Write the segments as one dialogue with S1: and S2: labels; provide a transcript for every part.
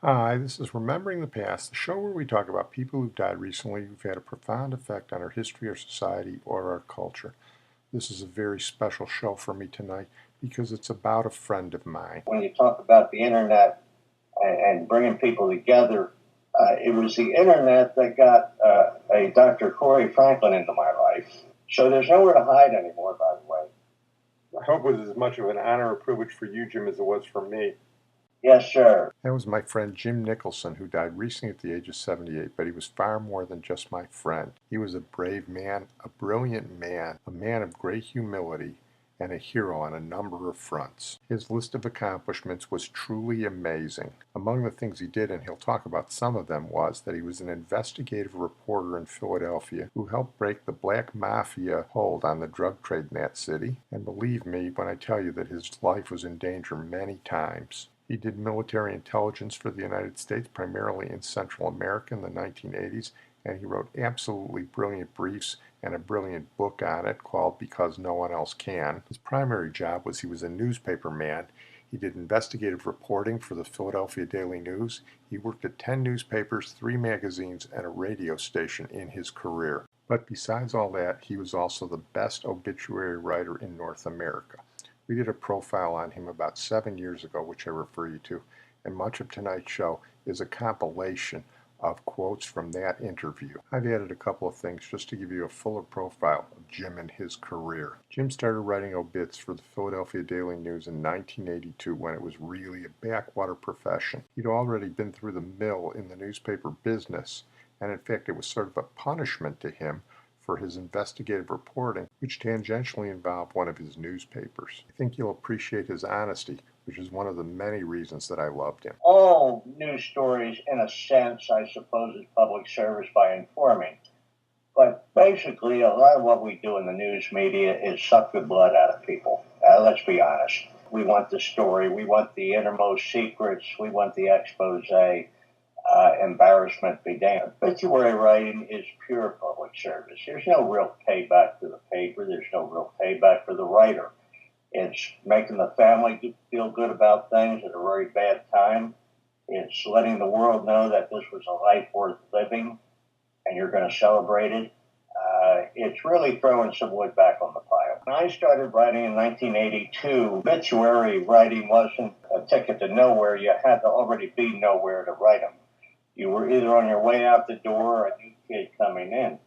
S1: Hi, this is Remembering the Past, the show where we talk about people who've died recently who've had a profound effect on our history, our society, or our culture. This is a very special show for me tonight because it's about a friend of mine.
S2: When you talk about the internet and bringing people together, it was the internet that got a Dr. Corey Franklin into my life. So there's nowhere to hide anymore, by the way.
S1: I hope it was as much of an honor or privilege for you, Jim, as it was for me.
S2: Yes, sir.
S1: That was my friend Jim Nicholson, who died recently at the age of 78, but he was far more than just my friend. He was a brave man, a brilliant man, a man of great humility, and a hero on a number of fronts. His list of accomplishments was truly amazing. Among the things he did, and he'll talk about some of them, was that he was an investigative reporter in Philadelphia who helped break the black mafia hold on the drug trade in that city. And believe me when I tell you that his life was in danger many times. He did military intelligence for the United States, primarily in Central America in the 1980s, and he wrote absolutely brilliant briefs and a brilliant book on it called Because No One Else Can. His primary job was he was a newspaper man. He did investigative reporting for the Philadelphia Daily News. He worked at 10 newspapers, 3 magazines, and a radio station in his career. But besides all that, he was also the best obituary writer in North America. We did a profile on him about 7 years ago, which I refer you to, and much of tonight's show is a compilation of quotes from that interview. I've added a couple of things just to give you a fuller profile of Jim and his career. Jim started writing obits for the Philadelphia Daily News in 1982 when it was really a backwater profession. He'd already been through the mill in the newspaper business, and in fact it was sort of a punishment to him for his investigative reporting, which tangentially involved one of his newspapers. I think you'll appreciate his honesty, which is one of the many reasons that I loved him.
S2: All news stories, in a sense, I suppose, is public service by informing. But basically, a lot of what we do in the news media is suck the blood out of people. Let's be honest. We want the story. We want the innermost secrets. We want the expose. Embarrassment be damned. Obituary writing is pure public service. There's no real payback for the paper. There's no real payback for the writer. It's making the family feel good about things at a very bad time. It's letting the world know that this was a life worth living and you're going to celebrate it. It's really throwing some wood back on the pile. When I started writing in 1982, obituary writing wasn't a ticket to nowhere. You had to already be nowhere to write them. You were either on your way out the door or a new kid coming in.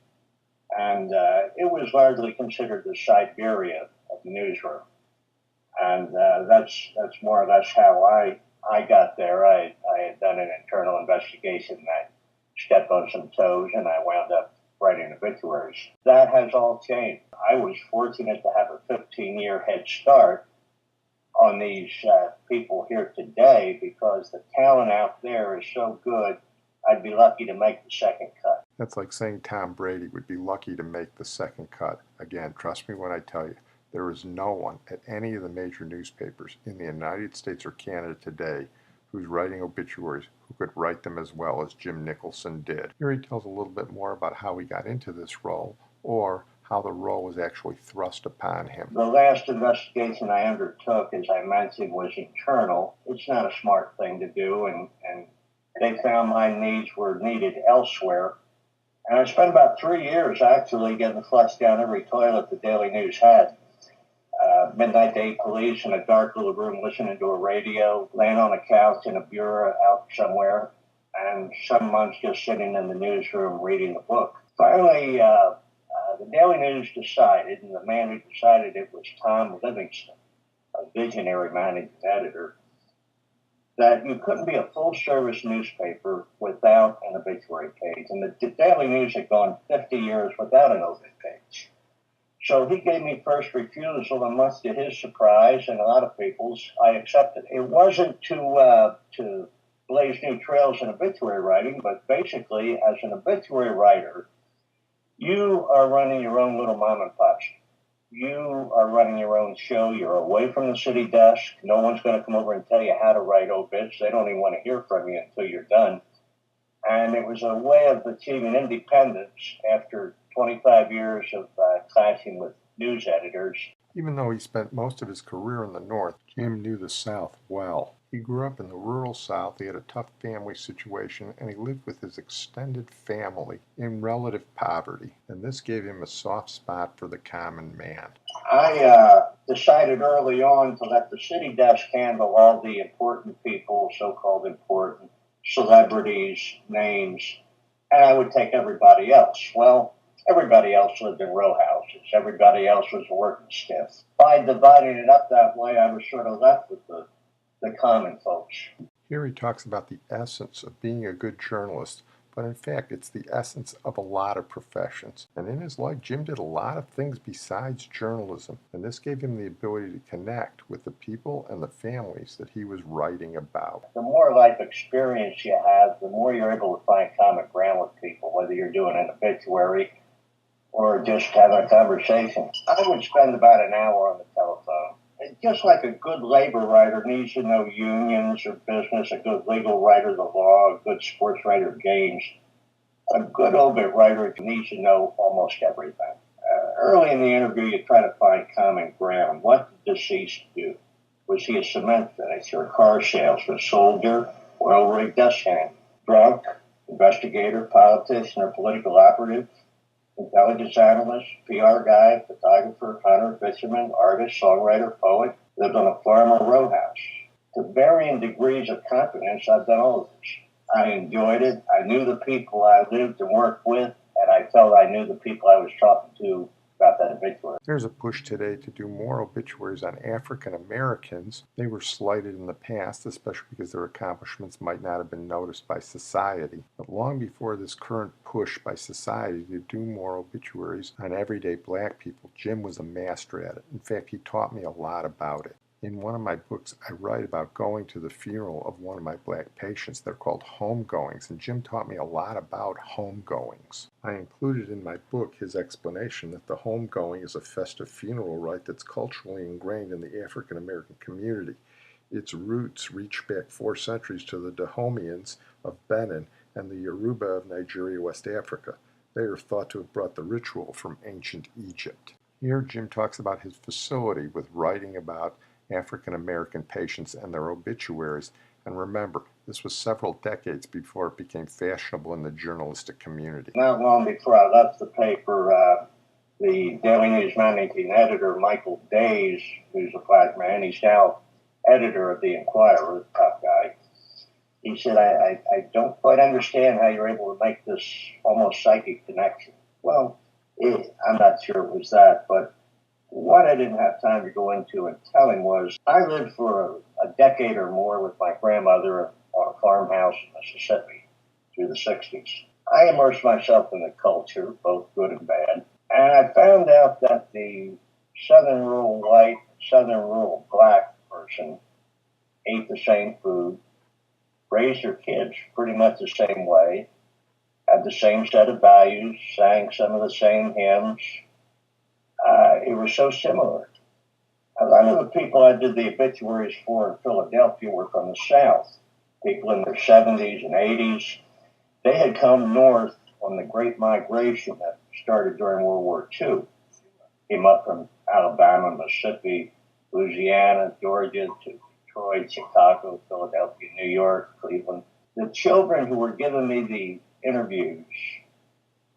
S2: And it was largely considered the Siberia of the newsroom. And that's more or less how I got there. I had done an internal investigation that stepped on some toes, and I wound up writing obituaries. That has all changed. I was fortunate to have a 15-year head start on these people here today because the talent out there is so good, I'd be lucky to make the second cut.
S1: That's like saying Tom Brady would be lucky to make the second cut. Again, trust me when I tell you, there is no one at any of the major newspapers in the United States or Canada today who's writing obituaries who could write them as well as Jim Nicholson did. Here he tells a little bit more about how he got into this role, or how the role was actually thrust upon him.
S2: The last investigation I undertook, as I mentioned, was internal. It's not a smart thing to do, and they found my needs were needed elsewhere. And I spent about 3 years actually getting flushed down every toilet the Daily News had. Midnight to 8 police in a dark little room listening to a radio, laying on a couch in a bureau out somewhere, and some months just sitting in the newsroom reading a book. Finally, the Daily News decided, and the man who decided it was Tom Livingston, a visionary managing editor, that you couldn't be a full-service newspaper without an obituary page. And the Daily News had gone 50 years without an obit page. So he gave me first refusal, and much to his surprise and a lot of people's, I accepted. It wasn't to blaze new trails in obituary writing, but basically, as an obituary writer, you are running your own little mom and pop shop. You are running your own show. You're away from the city desk. No one's going to come over and tell you how to write obits. They don't even want to hear from you until you're done. And it was a way of achieving independence after 25 years of clashing with news editors.
S1: Even though he spent most of his career in the North, Jim knew the South well. He grew up in the rural South, he had a tough family situation, and he lived with his extended family in relative poverty, and this gave him a soft spot for the common man.
S2: I decided early on to let the city desk handle all the important people, so-called important celebrities, names, and I would take everybody else. Well, everybody else lived in row houses. Everybody else was working stiff. By dividing it up that way, I was sort of left with the common folks.
S1: Here he talks about the essence of being a good journalist, but in fact it's the essence of a lot of professions. And in his life, Jim did a lot of things besides journalism, and this gave him the ability to connect with the people and the families that he was writing about.
S2: The more life experience you have, the more you're able to find common ground with people, whether you're doing an obituary or just having a conversation. I would spend about an hour on the telephone. Just like a good labor writer needs to know unions or business, a good legal writer the law, a good sports writer games, a good obit writer needs to know almost everything. Early in the interview, you try to find common ground. What did the deceased do? Was he a cement finisher, a car salesman, soldier, oil rig desk hand, drunk, investigator, politician, or political operative? Intelligence analyst, PR guy, photographer, hunter, fisherman, artist, songwriter, poet, lived on a farm or row house. To varying degrees of competence, I've done all of this. I enjoyed it. I knew the people I lived and worked with, and I felt I knew the people I was talking to about that obituary.
S1: There's a push today to do more obituaries on African Americans. They were slighted in the past, especially because their accomplishments might not have been noticed by society. But long before this current push by society to do more obituaries on everyday black people, Jim was a master at it. In fact, he taught me a lot about it. In one of my books, I write about going to the funeral of one of my black patients. They're called homegoings, and Jim taught me a lot about homegoings. I included in my book his explanation that the homegoing is a festive funeral rite that's culturally ingrained in the African American community. Its roots reach back 4 centuries to the Dahomians of Benin and the Yoruba of Nigeria, West Africa. They are thought to have brought the ritual from ancient Egypt. Here, Jim talks about his facility with writing about African American patients and their obituaries. And remember, this was several decades before it became fashionable in the journalistic community.
S2: Not long before I left the paper, the Daily News managing editor, Michael Days, who's a black man, he's now editor of the Inquirer, the top guy. He said, I don't quite understand how you're able to make this almost psychic connection. Well, I'm not sure it was that, but what I didn't have time to go into and tell him was I lived for a decade or more with my grandmother on a farmhouse in Mississippi through the 60s. I immersed myself in the culture, both good and bad, and I found out that the Southern rural white, Southern rural black person ate the same food, raised their kids pretty much the same way, had the same set of values, sang some of the same hymns. It was so similar. A lot of the people I did the obituaries for in Philadelphia were from the South, people in their 70s and 80s. They had come north on the Great Migration that started during World War II. Came up from Alabama, Mississippi, Louisiana, Georgia, to Detroit, Chicago, Philadelphia, New York, Cleveland. The children who were giving me the interviews,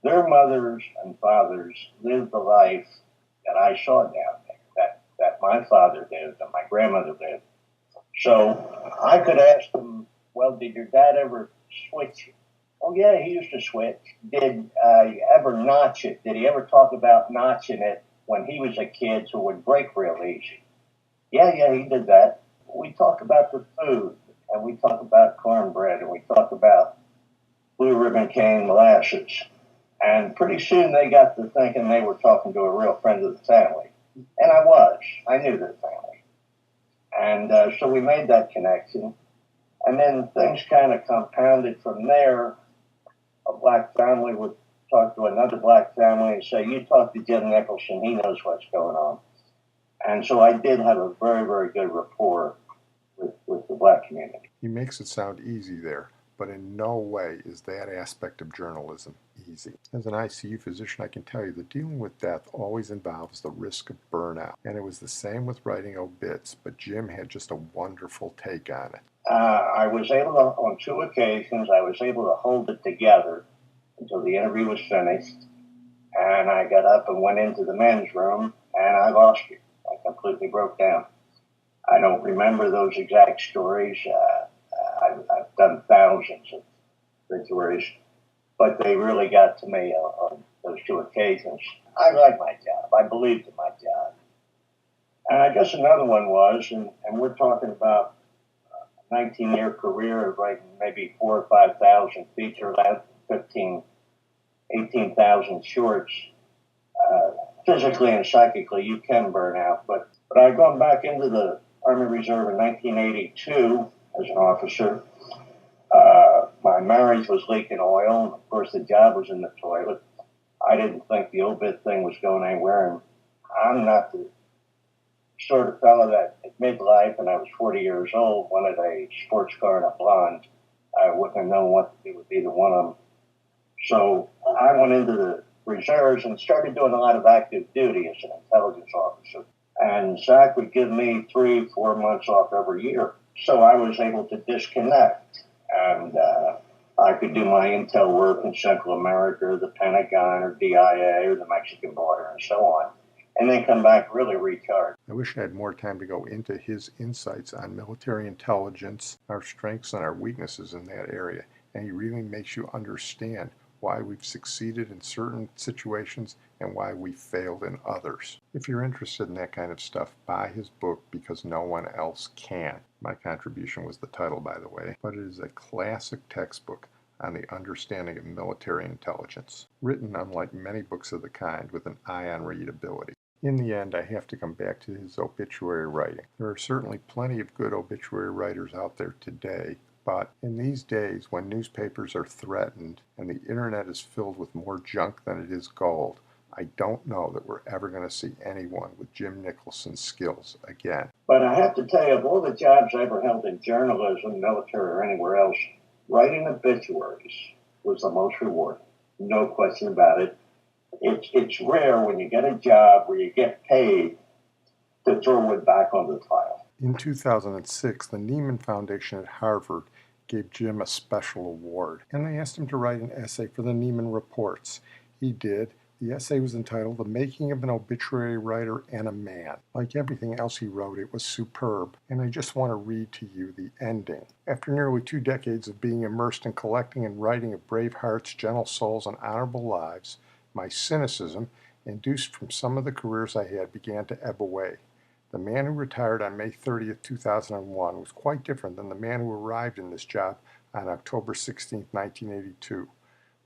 S2: their mothers and fathers lived the life that I saw down there, that my father did, that my grandmother did. So I could ask them, well, did your dad ever switch it? Oh, yeah, he used to switch. Did you ever notch it? Did he ever talk about notching it when he was a kid so it would break real easy? Yeah, he did that. We talk about the food, and we talk about cornbread, and we talk about blue ribbon cane molasses. And pretty soon they got to thinking they were talking to a real friend of the family. And I was. I knew their family. And so we made that connection. And then things kind of compounded from there. A black family would talk to another black family and say, you talk to Jim Nicholson, he knows what's going on. And so I did have a very, very good rapport with the black community.
S1: He makes it sound easy there, but in no way is that aspect of journalism easy. As an ICU physician, I can tell you that dealing with death always involves the risk of burnout, and it was the same with writing obits, but Jim had just a wonderful take on it.
S2: I was able to, on two occasions, I was able to hold it together until the interview was finished, and I got up and went into the men's room, and I lost it. I completely broke down. I don't remember those exact stories. I've done thousands of obituaries, but they really got to me on those two occasions. I liked my job. I believed in my job. And I guess another one was, and we're talking about a 19-year career of writing maybe 4,000 or 5,000 feature length, 18,000 shorts. Physically and psychically, you can burn out. But I'd gone back into the Army Reserve in 1982 as an officer. My marriage was leaking oil, and of course the job was in the toilet. I didn't think the obit thing was going anywhere, and I'm not the sort of fellow that at midlife, and I was 40 years old, wanted a sports car and a blonde. I wouldn't have known what it would be the one of them. So I went into the reserves and started doing a lot of active duty as an intelligence officer. And Zach would give me 3-4 months off every year. So I was able to disconnect. And I could do my intel work in Central America, or the Pentagon, or DIA, or the Mexican border, and so on. And then come back really recharged.
S1: I wish I had more time to go into his insights on military intelligence, our strengths and our weaknesses in that area. And he really makes you understand why we've succeeded in certain situations and why we failed in others. If you're interested in that kind of stuff, buy his book Because No One Else Can. My contribution was the title, by the way, but it is a classic textbook on the understanding of military intelligence, written, unlike many books of the kind, with an eye on readability. In the end, I have to come back to his obituary writing. There are certainly plenty of good obituary writers out there today, but in these days when newspapers are threatened and the internet is filled with more junk than it is gold, I don't know that we're ever going to see anyone with Jim Nicholson's skills again.
S2: But I have to tell you, of all the jobs I ever held in journalism, military, or anywhere else, writing obituaries was the most rewarding. No question about it. It's rare when you get a job where you get paid to throw it back onto the file.
S1: In 2006, the Nieman Foundation at Harvard gave Jim a special award, and they asked him to write an essay for the Nieman Reports. He did. The essay was entitled The Making of an Obituary Writer and a Man. Like everything else he wrote, it was superb, and I just want to read to you the ending. After nearly 2 decades of being immersed in collecting and writing of brave hearts, gentle souls, and honorable lives, my cynicism, induced from some of the careers I had, began to ebb away. The man who retired on May 30th, 2001 was quite different than the man who arrived in this job on October 16th, 1982.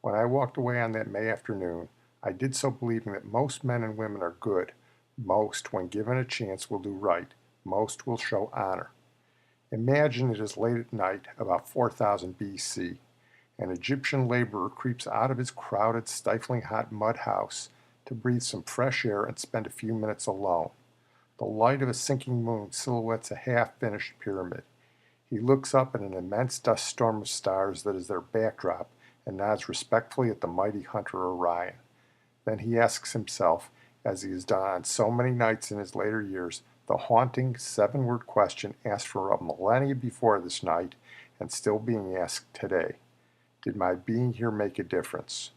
S1: When I walked away on that May afternoon, I did so believing that most men and women are good. Most, when given a chance, will do right. Most will show honor. Imagine it is late at night, about 4000 BC. An Egyptian laborer creeps out of his crowded, stifling hot mud house to breathe some fresh air and spend a few minutes alone. The light of a sinking moon silhouettes a half-finished pyramid. He looks up at an immense dust storm of stars that is their backdrop and nods respectfully at the mighty hunter Orion. Then he asks himself, as he has done on so many nights in his later years, the haunting 7-word question asked for a millennia before this night and still being asked today. Did my being here make a difference?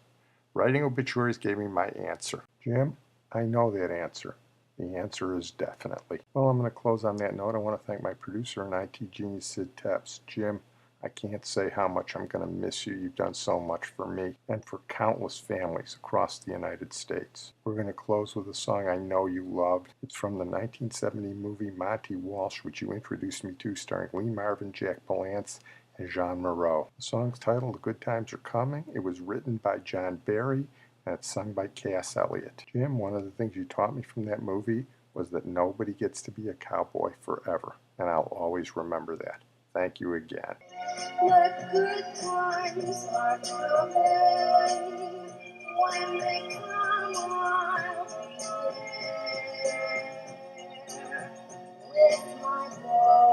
S1: Writing obituaries gave me my answer. Jim, I know that answer. The answer is definitely. Well, I'm going to close on that note. I want to thank my producer and IT genius, Sid Tepps. Jim, I can't say how much I'm going to miss you. You've done so much for me and for countless families across the United States. We're going to close with a song I know you loved. It's from the 1970 movie Monty Walsh, which you introduced me to, starring Lee Marvin, Jack Palance, and Jean Moreau. The song's titled The Good Times Are Coming. It was written by John Barry, and it's sung by Cass Elliot. Jim, one of the things you taught me from that movie was that nobody gets to be a cowboy forever, and I'll always remember that. Thank you again.
S3: The good times are coming. When they come, I'll be there with my boy.